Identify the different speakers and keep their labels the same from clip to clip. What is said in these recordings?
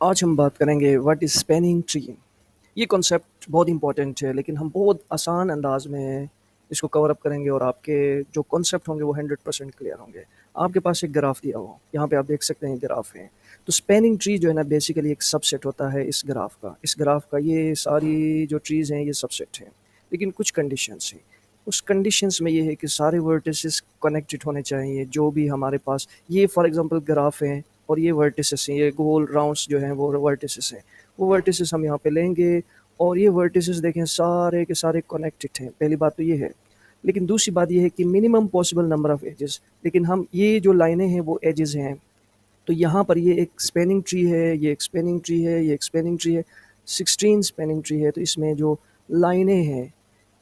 Speaker 1: आज हम बात करेंगे व्हाट इज़ स्पैनिंग ट्री। ये कॉन्सेप्ट बहुत इंपॉर्टेंट है, लेकिन हम बहुत आसान अंदाज में इसको कवर अप करेंगे और आपके जो कॉन्सेप्ट होंगे वो 100% क्लियर होंगे। आपके पास एक ग्राफ दिया हो, यहाँ पे आप देख सकते हैं ग्राफ है। तो स्पैनिंग ट्री जो है ना बेसिकली एक सबसेट होता है इस ग्राफ का ये सारी जो ट्रीज़ हैं ये सबसेट हैं, लेकिन कुछ कंडीशंस हैं। उस कंडीशंस में ये है कि सारे वर्टिसेस कनेक्टेड होने चाहिए जो भी हमारे पास ये फॉर एग्जांपल ग्राफ है और ये वर्टिसेस हैं, ये गोल राउंड्स जो हैं वो वर्टिसेस हैं। वो वर्टिसेस हम यहाँ पे लेंगे और ये वर्टिसेस देखें सारे के सारे कनेक्टेड हैं। पहली बात तो ये है, लेकिन दूसरी बात ये है कि minimum possible number of edges, लेकिन हम ये जो लाइनें हैं वो एजेस हैं। तो यहाँ पर ये एक स्पैनिंग ट्री है, ये एक स्पैनिंग ट्री है, ये एक स्पैनिंग ट्री है, 16 स्पैनिंग ट्री है। तो इसमें जो लाइनें हैं,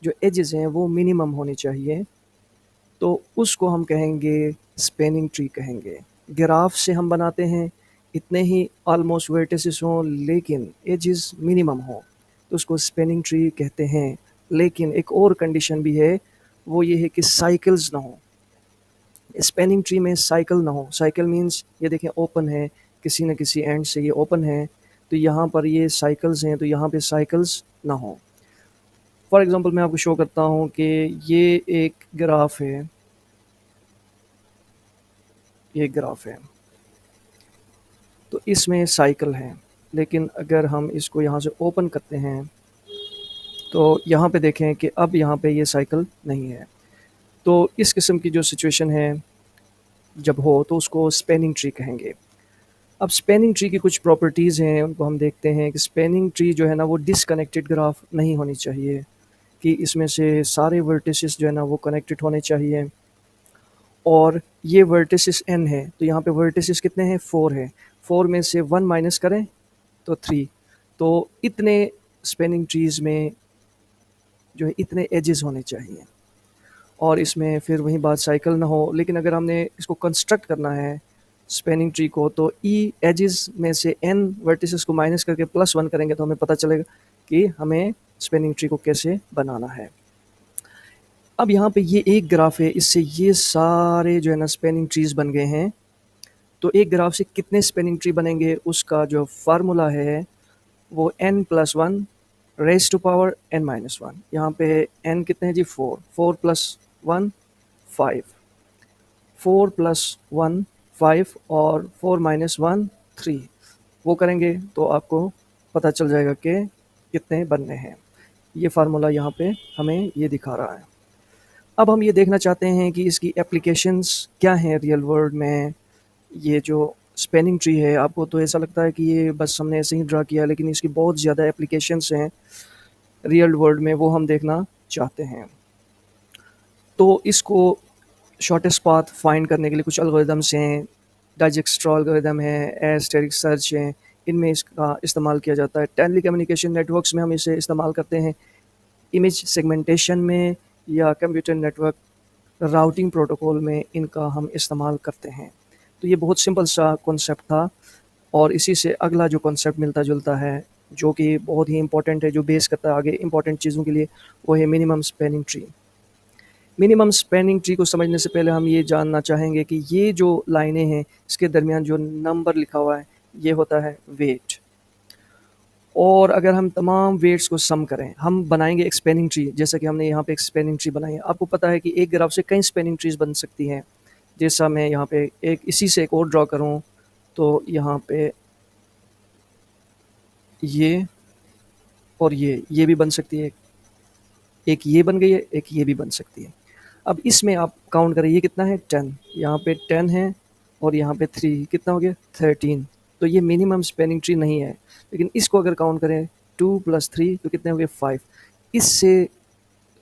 Speaker 1: जो एजेस हैं वो मिनिमम होनी चाहिए, तो उसको हम कहेंगे स्पैनिंग ट्री कहेंगे। ग्राफ से हम बनाते हैं इतने ही ऑलमोस्ट वर्टिसेस हों लेकिन एजेस मिनिमम हो, तो उसको स्पैनिंग ट्री कहते हैं। लेकिन एक और कंडीशन भी है, वो ये है कि साइकिल्स ना हो। स्पैनिंग ट्री में साइकिल ना हो। साइकिल मीन्स ये देखें ओपन है, किसी न किसी एंड से ये ओपन है, तो यहाँ पर ये साइकिल्स हैं, तो यहाँ पे साइकिल्स ना हो। फॉर एग्जांपल मैं आपको शो करता हूँ कि ये एक ग्राफ है, ये ग्राफ है, तो इसमें साइकिल है। लेकिन अगर हम इसको यहाँ से ओपन करते हैं तो यहाँ पे देखें कि अब यहाँ पे ये साइकिल नहीं है। तो इस किस्म की जो सिचुएशन है जब हो तो उसको स्पैनिंग ट्री कहेंगे। अब स्पैनिंग ट्री की कुछ प्रॉपर्टीज़ हैं, उनको हम देखते हैं कि स्पैनिंग ट्री जो है ना वो डिसकनेक्टेड ग्राफ नहीं होनी चाहिए, कि इसमें से सारे वर्टिसेस जो है ना वो कनेक्टेड होने चाहिए। और ये वर्टिसेस n है, तो यहाँ पे वर्टिसेस कितने हैं? 4 है। 4 में से 1 माइनस करें तो 3। तो इतने स्पैनिंग ट्रीज़ में जो है इतने एजेस होने चाहिए। और इसमें फिर वही बात साइकिल ना हो, लेकिन अगर हमने इसको कंस्ट्रक्ट करना है स्पैनिंग ट्री को, तो ई एजेस में से n वर्टिसेस को माइनस करके +1 करेंगे तो हमें पता चलेगा कि हमें स्पैनिंग ट्री को कैसे बनाना है। अब यहाँ पे ये एक ग्राफ है, इससे ये सारे जो है ना स्पैनिंग ट्रीज़ बन गए हैं। तो एक ग्राफ से कितने स्पैनिंग ट्री बनेंगे उसका जो फार्मूला है वो n+1 raise to power n-1। यहाँ पे n कितने हैं जी? 4। 4 + 1 5। 4 + 1 5 और 4 - 1 3। वो करेंगे तो आपको पता चल जाएगा कि कितने बनने हैं। ये फार्मूला यहाँ पे हमें ये दिखा रहा है। अब हम ये देखना चाहते हैं कि इसकी एप्लीकेशंस क्या हैं रियल वर्ल्ड में। ये जो स्पैनिंग ट्री है, आपको तो ऐसा लगता है कि ये बस हमने ऐसे ही ड्रा किया, लेकिन इसकी बहुत ज़्यादा एप्लीकेशंस हैं रियल वर्ल्ड में, वो हम देखना चाहते हैं। तो इसको शॉर्टेस्ट पाथ फाइंड करने के लिए कुछ एल्गोरिदम्स हैं, डाइजेक्स्ट्रा एल्गोरिदम है, एस्टेरिक सर्च है, इनमें इसका इस्तेमाल किया जाता है। टेली कम्युनिकेशन नेटवर्क्स में हम इसे इस्तेमाल करते हैं, इमेज सेगमेंटेशन में या कंप्यूटर नेटवर्क राउटिंग प्रोटोकॉल में इनका हम इस्तेमाल करते हैं। तो ये बहुत सिंपल सा कॉन्सेप्ट था और इसी से अगला जो कॉन्सेप्ट मिलता जुलता है, जो कि बहुत ही इंपॉर्टेंट है, जो बेस करता है आगे इंपॉर्टेंट चीज़ों के लिए, वो है minimum spanning tree. Minimum spanning tree को समझने से पहले हम ये जानना चाहेंगे कि ये जो लाइनें हैं इसके दरमियान जो नंबर लिखा हुआ है ये होता है वेट। और अगर हम तमाम वेट्स को सम करें, हम बनाएंगे एक स्पैनिंग ट्री, जैसा कि हमने यहाँ पे एक स्पैनिंग ट्री बनाई है। आपको पता है कि एक ग्राफ से कई स्पैनिंग ट्रीज बन सकती हैं। जैसा मैं यहाँ पे एक इसी से एक और ड्रॉ करूँ तो यहाँ पे ये और ये भी बन सकती है, एक ये बन गई है, एक ये भी बन सकती है। अब इसमें आप काउंट करें, ये कितना है? 10। यहाँ पे 10 है और यहाँ पे 3, कितना हो गया? 13। तो ये मिनिमम स्पैनिंग ट्री नहीं है, लेकिन इसको अगर काउंट करें 2 + 3 तो कितने हो गए? 5। इससे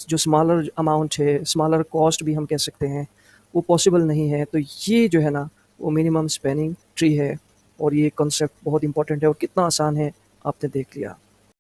Speaker 1: जो स्मॉलर अमाउंट है, स्मॉलर कॉस्ट भी हम कह सकते हैं, वो पॉसिबल नहीं है। तो ये जो है ना वो मिनिमम स्पैनिंग ट्री है और ये कॉन्सेप्ट बहुत इंपॉर्टेंट है और कितना आसान है आपने देख लिया।